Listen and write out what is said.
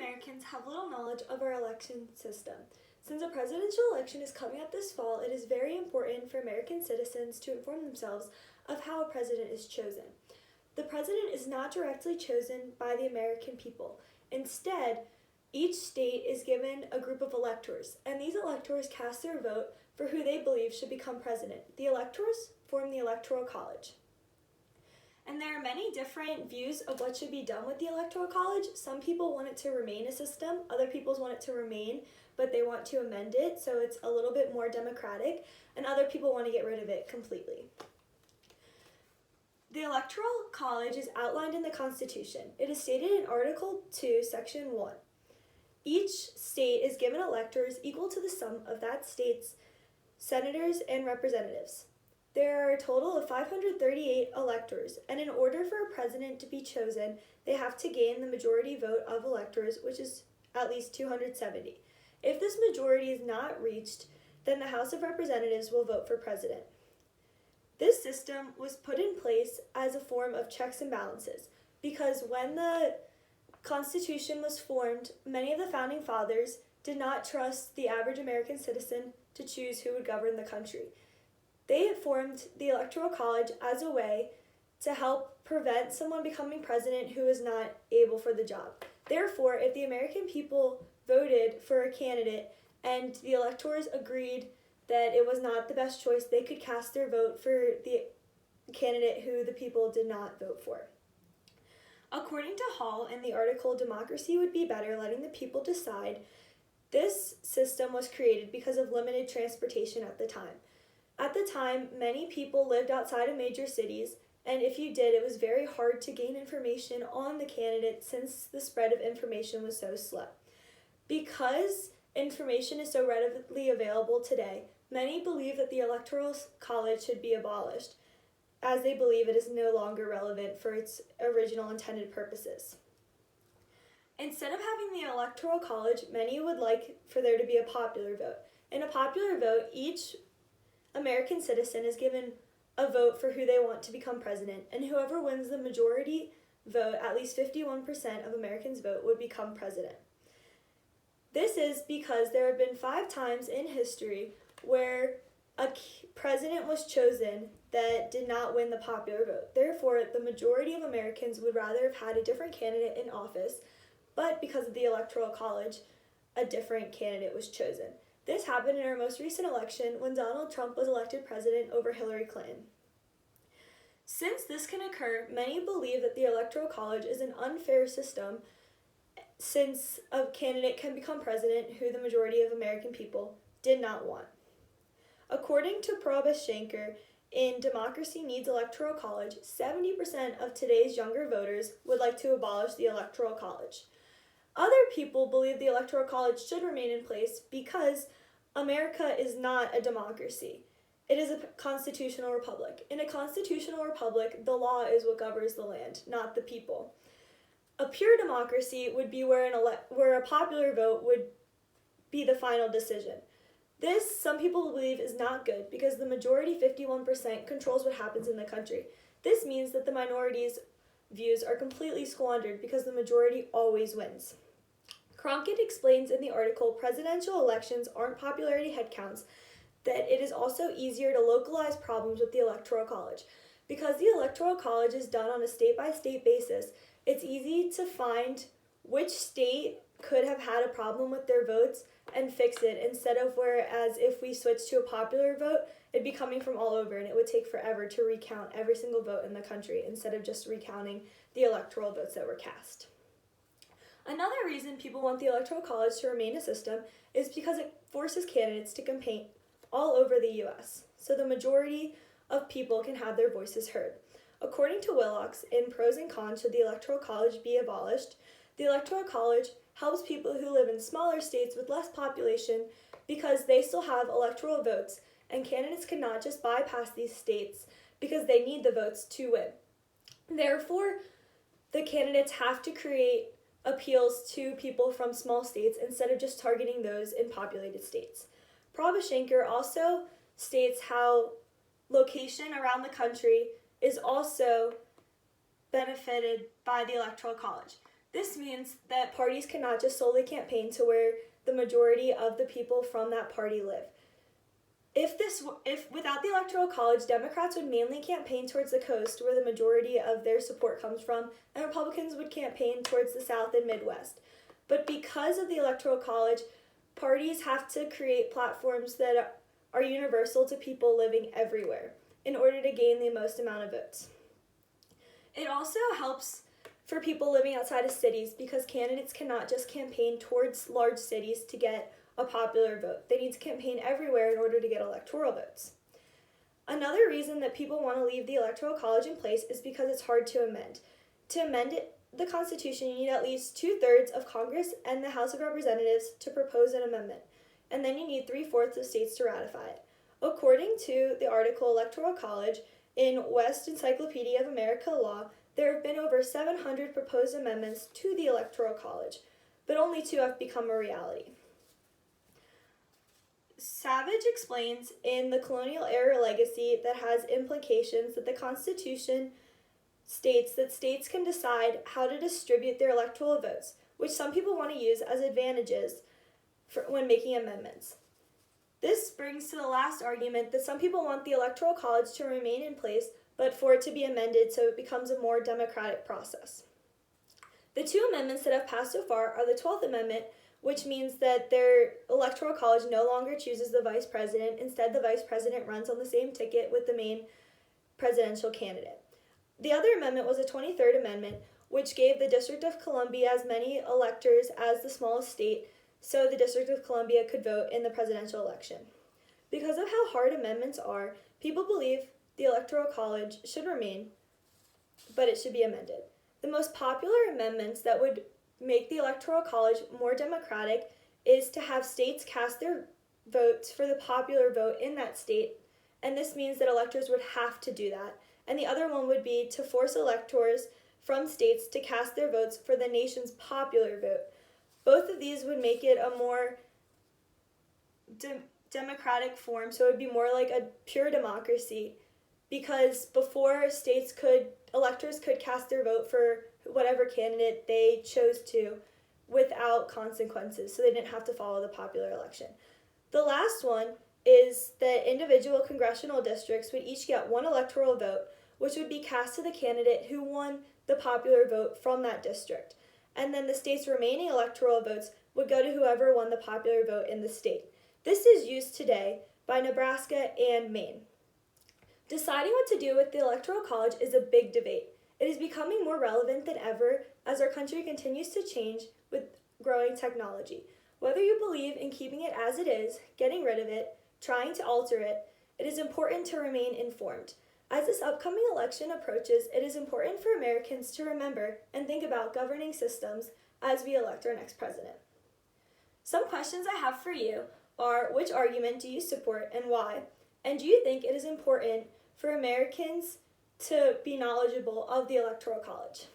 Americans have little knowledge of our election system. Since a presidential election is coming up this fall, it is very important for American citizens to inform themselves of how a president is chosen. The president is not directly chosen by the American people. Instead, each state is given a group of electors, and these electors cast their vote for who they believe should become president. The electors form the Electoral College. And there are many different views of what should be done with the Electoral College. Some people want it to remain a system, other people want it to remain, but they want to amend it so it's a little bit more democratic, and other people want to get rid of it completely. The Electoral College is outlined in the Constitution. It is stated in Article 2, Section 1. Each state is given electors equal to the sum of that state's senators and representatives. There are a total of 538 electors, and in order for a president to be chosen, they have to gain the majority vote of electors, which is at least 270. If this majority is not reached, then the House of Representatives will vote for president. This system was put in place as a form of checks and balances, because when the Constitution was formed, many of the Founding Fathers did not trust the average American citizen to choose who would govern the country. They formed the Electoral College as a way to help prevent someone becoming president who is not able for the job. Therefore, if the American people voted for a candidate and the electors agreed that it was not the best choice, they could cast their vote for the candidate who the people did not vote for. According to Hall in the article "Democracy Would Be Better Letting the People Decide," this system was created because of limited transportation at the time. At the time, many people lived outside of major cities, and if you did, it was very hard to gain information on the candidate since the spread of information was so slow. Because information is so readily available today, many believe that the Electoral College should be abolished, as they believe it is no longer relevant for its original intended purposes. Instead of having the Electoral College, many would like for there to be a popular vote. In a popular vote, each American citizen is given a vote for who they want to become president, and whoever wins the majority vote, at least 51% of Americans vote, would become president. This is because there have been 5 times in history where a president was chosen that did not win the popular vote. Therefore, the majority of Americans would rather have had a different candidate in office, but because of the Electoral College, a different candidate was chosen. This happened in our most recent election when Donald Trump was elected president over Hillary Clinton. Since this can occur, many believe that the Electoral College is an unfair system since a candidate can become president who the majority of American people did not want. According to Schenker, in Democracy Needs Electoral College, 70% of today's younger voters would like to abolish the Electoral College. Other people believe the Electoral College should remain in place because America is not a democracy. It is a constitutional republic. In a constitutional republic, the law is what governs the land, not the people. A pure democracy would be where a popular vote would be the final decision. This, some people believe, is not good because the majority, 51%, controls what happens in the country. This means that the minority's views are completely squandered because the majority always wins. Cronkite explains in the article "Presidential Elections Aren't Popularity Headcounts" that it is also easier to localize problems with the Electoral College. Because the Electoral College is done on a state-by-state basis, it's easy to find which state could have had a problem with their votes and fix it, instead of whereas if we switch to a popular vote, it'd be coming from all over and it would take forever to recount every single vote in the country instead of just recounting the electoral votes that were cast. Another reason people want the Electoral College to remain a system is because it forces candidates to campaign all over the U.S., so the majority of people can have their voices heard. According to Willocks, in Pros and Cons Should the Electoral College Be Abolished, the Electoral College helps people who live in smaller states with less population because they still have electoral votes, and candidates cannot just bypass these states because they need the votes to win. Therefore, the candidates have to create appeals to people from small states instead of just targeting those in populated states. Schenker also states how location around the country is also benefited by the Electoral College. This means that parties cannot just solely campaign to where the majority of the people from that party live. If without the Electoral College, Democrats would mainly campaign towards the coast where the majority of their support comes from, and Republicans would campaign towards the South and Midwest. But because of the Electoral College, parties have to create platforms that are universal to people living everywhere in order to gain the most amount of votes. It also helps for people living outside of cities because candidates cannot just campaign towards large cities to get a popular vote. They need to campaign everywhere in order to get electoral votes. Another reason that people want to leave the Electoral College in place is because it's hard to amend. To amend the Constitution, you need at least 2/3 of Congress and the House of Representatives to propose an amendment, and then you need 3/4 of states to ratify it. According to the article Electoral College in West Encyclopedia of America Law, there have been over 700 proposed amendments to the Electoral College, but only 2 have become a reality. Savage explains in The Colonial Era Legacy that has implications that the Constitution states that states can decide how to distribute their electoral votes, which some people want to use as advantages when making amendments. This brings to the last argument that some people want the Electoral College to remain in place, but for it to be amended so it becomes a more democratic process. The 2 amendments that have passed so far are the 12th Amendment, which means that their Electoral College no longer chooses the vice president. Instead, the vice president runs on the same ticket with the main presidential candidate. The other amendment was the 23rd Amendment, which gave the District of Columbia as many electors as the smallest state, so the District of Columbia could vote in the presidential election. Because of how hard amendments are, people believe the Electoral College should remain, but it should be amended. The most popular amendments that would make the Electoral College more democratic is to have states cast their votes for the popular vote in that state, and this means that electors would have to do that. And the other one would be to force electors from states to cast their votes for the nation's popular vote. Both of these would make it a more democratic form, so it would be more like a pure democracy, because before electors could cast their vote for whatever candidate they chose to without consequences, so they didn't have to follow the popular election. The last one is that individual congressional districts would each get 1 electoral vote, which would be cast to the candidate who won the popular vote from that district. And then the state's remaining electoral votes would go to whoever won the popular vote in the state. This is used today by Nebraska and Maine. Deciding what to do with the Electoral College is a big debate. It is becoming more relevant than ever as our country continues to change with growing technology. Whether you believe in keeping it as it is, getting rid of it, trying to alter it, it is important to remain informed. As this upcoming election approaches, it is important for Americans to remember and think about governing systems as we elect our next president. Some questions I have for you are, which argument do you support and why? And do you think it is important for Americans to be knowledgeable of the Electoral College?